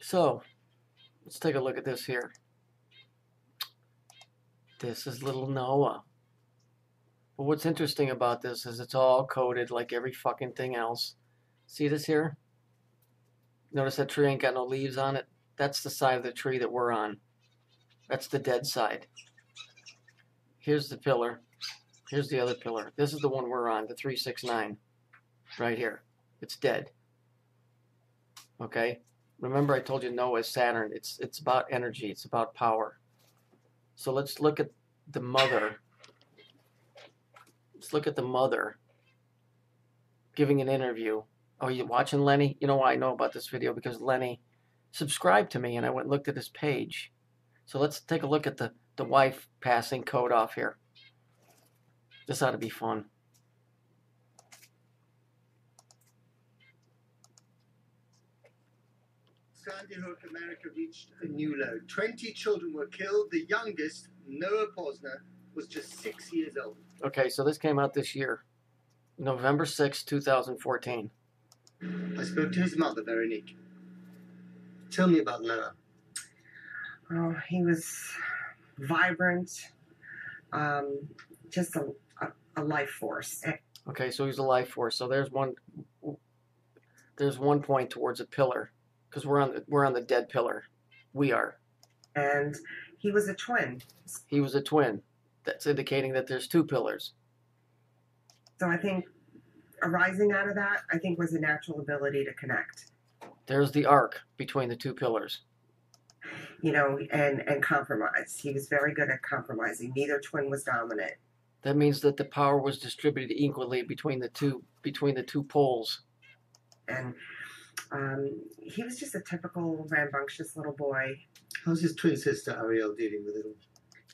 So, let's take a look at this here. This is little Noah. But what's interesting about this is it's all coded like every fucking thing else. See this here? Notice that tree ain't got no leaves on it? That's the side of the tree that we're on. That's the dead side. Here's the pillar. Here's the other pillar. This is the one we're on, the 369. Right here. It's dead. Okay? Remember I told you Noah is Saturn. It's about energy. It's about power. So let's look at the mother. Let's look at the mother giving an interview. Oh, you watching Lenny? You know why I know about this video? Because Lenny subscribed to me and I went and looked at his page. So let's take a look at the wife passing code off here. This ought to be fun. Sandy Hook, America reached a new low. 20 children were killed. The youngest, Noah Posner, was just 6 years old. Okay, so this came out this year, November 6, 2014. I spoke to his mother, Veronique. Tell me about Noah. Oh, he was vibrant, just a life force. Okay, so he's a life force. So there's one point towards a pillar, because we're on the dead pillar. We are. And he was a twin. He was a twin. That's indicating that there's two pillars. So I think arising out of that, I think was a natural ability to connect. There's the arc between the two pillars. You know, and compromise. He was very good at compromising. Neither twin was dominant. That means that the power was distributed equally between the two poles. And he was just a typical rambunctious little boy. How's his twin sister, Ariel, dealing with it all?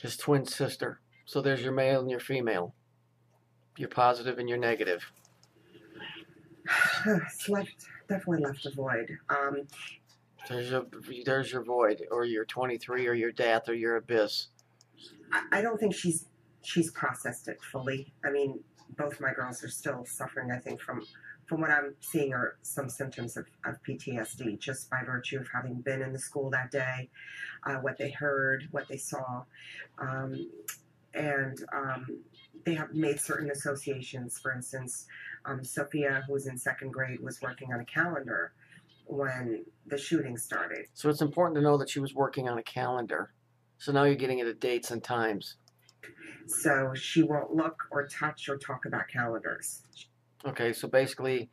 His twin sister. So there's your male and your female. Your positive and your negative. It's definitely left a void. There's your void, or your 23, or your death, or your abyss. I don't think she's processed it fully. I mean, both my girls are still suffering, I think, from what I'm seeing are some symptoms of PTSD, just by virtue of having been in the school that day, what they heard, what they saw. And they have made certain associations. For instance, Sophia, who was in second grade, was working on a calendar when the shooting started. So it's important to know that she was working on a calendar. So now you're getting into dates and times. So she won't look or touch or talk about calendars. Okay, so basically,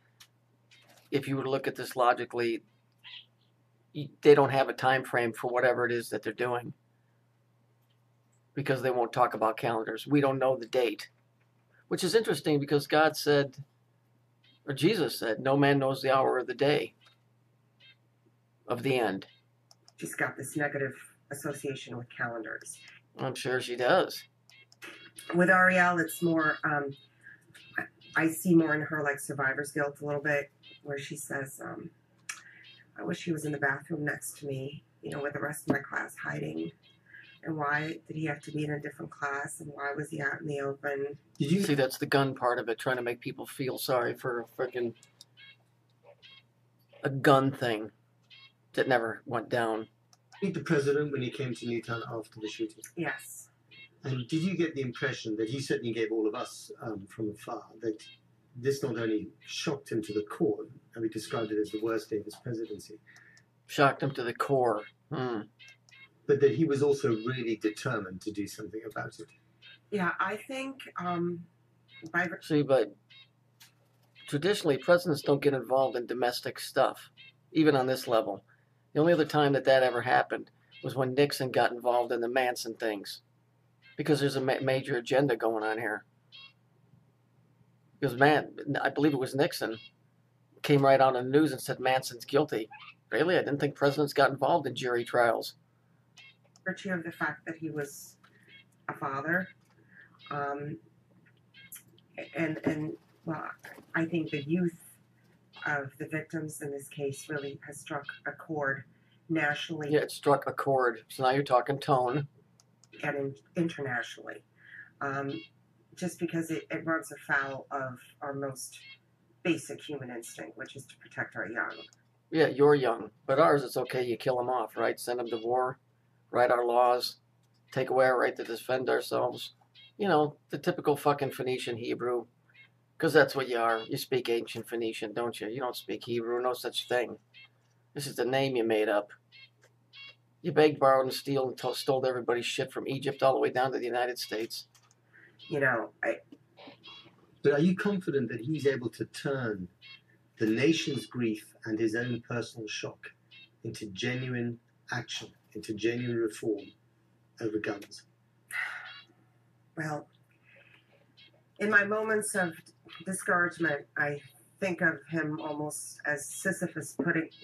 if you were to look at this logically, they don't have a time frame for whatever it is that they're doing, because they won't talk about calendars. We don't know the date, which is interesting because God said, or Jesus said, no man knows the hour or the day of the end. She's got this negative association with calendars. I'm sure she does. With Ariel, it's more, I see more in her like survivor's guilt a little bit, where she says, I wish he was in the bathroom next to me, you know, with the rest of my class hiding. And why did he have to be in a different class? And why was he out in the open? Did you see? That's the gun part of it, trying to make people feel sorry for a gun thing that never went down. Meet the president when he came to Newtown after the shooting. Yes. And did you get the impression that he certainly gave all of us from afar that this not only shocked him to the core, and we described it as the worst day of his presidency, shocked him to the core, but that he was also really determined to do something about it? Yeah, I think see, but traditionally presidents don't get involved in domestic stuff, even on this level. The only other time that ever happened was when Nixon got involved in the Manson things, because there's a major agenda going on here. Because I believe it was Nixon, came right out on the news and said Manson's guilty. Really? I didn't think presidents got involved in jury trials. Virtue of the fact that he was a father, and well, I think the youth of the victims in this case really has struck a chord nationally. Yeah, it struck a chord. So now you're talking tone. And internationally. Just because it runs afoul of our most basic human instinct, which is to protect our young. Yeah, you're young. But ours, it's okay. You kill them off, right? Send them to war, write our laws, take away our right to defend ourselves. You know, the typical fucking Phoenician Hebrew. Because that's what you are. You speak ancient Phoenician, don't you? You don't speak Hebrew. No such thing. This is the name you made up. You begged, borrowed, and stole everybody's shit from Egypt all the way down to the United States. You know, But are you confident that he's able to turn the nation's grief and his own personal shock into genuine action, into genuine reform over guns? well, in my moments of discouragement, I think of him almost as Sisyphus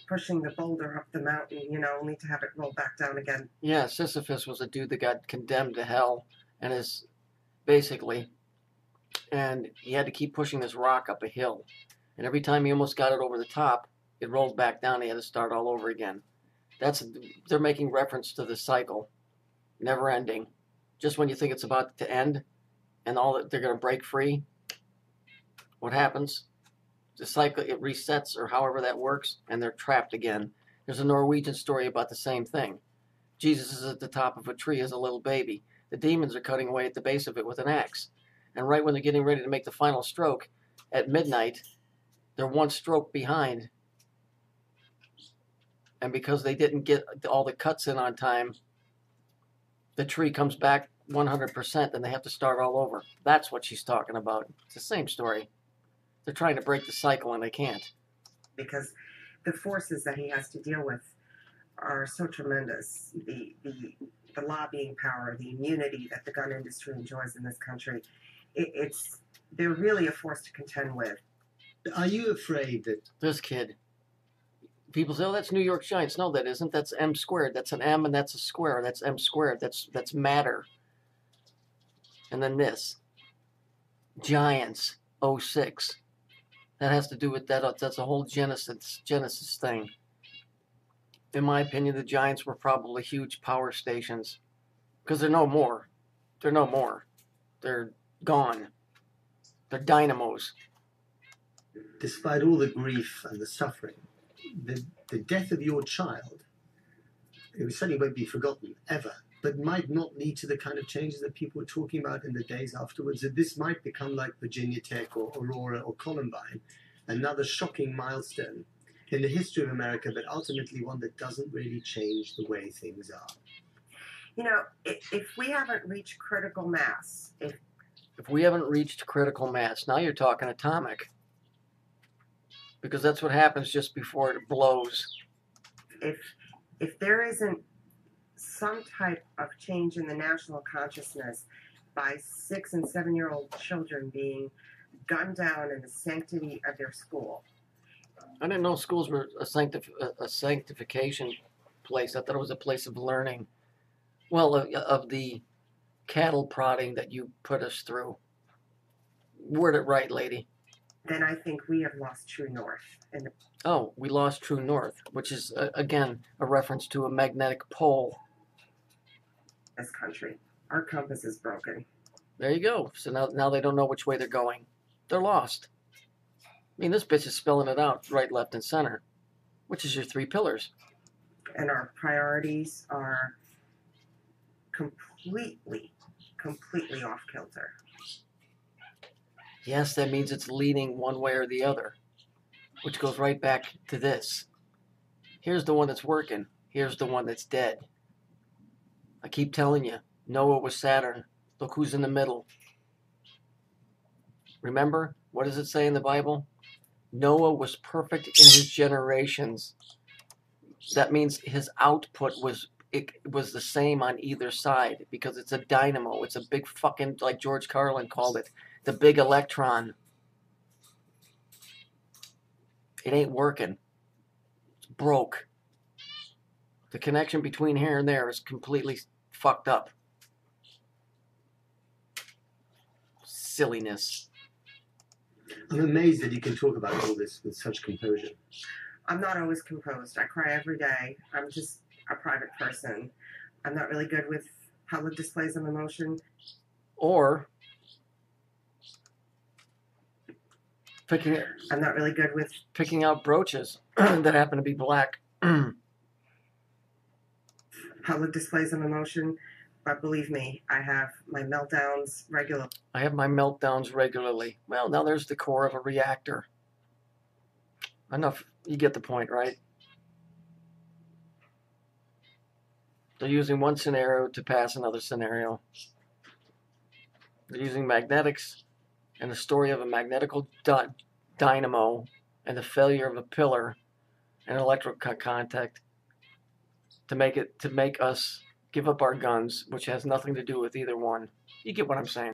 pushing the boulder up the mountain, you know, only to have it roll back down again. Yeah, Sisyphus was a dude that got condemned to hell and is basically, and he had to keep pushing this rock up a hill. And every time he almost got it over the top, it rolled back down. He had to start all over again. They're making reference to the cycle, never ending. Just when you think it's about to end, and all that they're going to break free, what happens? The cycle, it resets, or however that works, and they're trapped again. There's a Norwegian story about the same thing. Jesus is at the top of a tree as a little baby. The demons are cutting away at the base of it with an axe. And right when they're getting ready to make the final stroke, at midnight, they're one stroke behind. And because they didn't get all the cuts in on time, the tree comes back 100%, and they have to start all over. That's what she's talking about. It's the same story. They're trying to break the cycle, and they can't. Because the forces that he has to deal with are so tremendous. The lobbying power, the immunity that the gun industry enjoys in this country, they're really a force to contend with. Are you afraid that This kid, people say, oh, that's New York Giants. No, that isn't. That's M squared. That's an M and that's a square. That's M squared. That's matter. And then this, Giants, 06. That has to do with that. That's a whole Genesis thing. In my opinion, the Giants were probably huge power stations. Because they're no more. They're no more. They're gone. They're dynamos. despite all the grief and the suffering, the death of your child, it certainly won't be forgotten ever, but might not lead to the kind of changes that people were talking about in the days afterwards, that this might become like Virginia Tech or Aurora or Columbine, another shocking milestone in the history of America, but ultimately one that doesn't really change the way things are. You know, if we haven't reached critical mass, If we haven't reached critical mass, now you're talking atomic. Because that's what happens just before it blows. if there isn't some type of change in the national consciousness by 6- and 7-year-old children being gunned down in the sanctity of their school. I didn't know schools were a sanctification place. I thought it was a place of learning. Well, of the cattle prodding that you put us through. Word it right, lady. Then I think we have lost true north. And Oh, we lost true north, which is, again, a reference to a magnetic pole. this country, our compass is broken. There you go. So now they don't know which way they're going. They're lost. I mean, this bitch is spelling it out right, left, and center, which is your 3 pillars. And our priorities are completely off kilter. Yes, that means it's leaning one way or the other, which goes right back to this. Here's the one that's working. Here's the one that's dead. I keep telling you, Noah was Saturn. Look who's in the middle. Remember, what does it say in the Bible? Noah was perfect in his generations. That means his output was the same on either side, because it's a dynamo. It's a big fucking, like George Carlin called it, the big electron. It ain't working. It's broke. The connection between here and there is completely fucked up. Silliness. I'm amazed that you can talk about all this with such composure. I'm not always composed. I cry every day. I'm just a private person. I'm not really good with public displays of emotion. Or I'm not really good with picking out brooches that happen to be black. public displays of emotion, but believe me, I have my meltdowns regularly. I have my meltdowns regularly. Well, now there's the core of a reactor. Enough. You get the point, right? They're using one scenario to pass another scenario. They're using magnetics and the story of a magnetical dynamo and the failure of a pillar and electrical contact to make us give up our guns, which has nothing to do with either one. You get what I'm saying.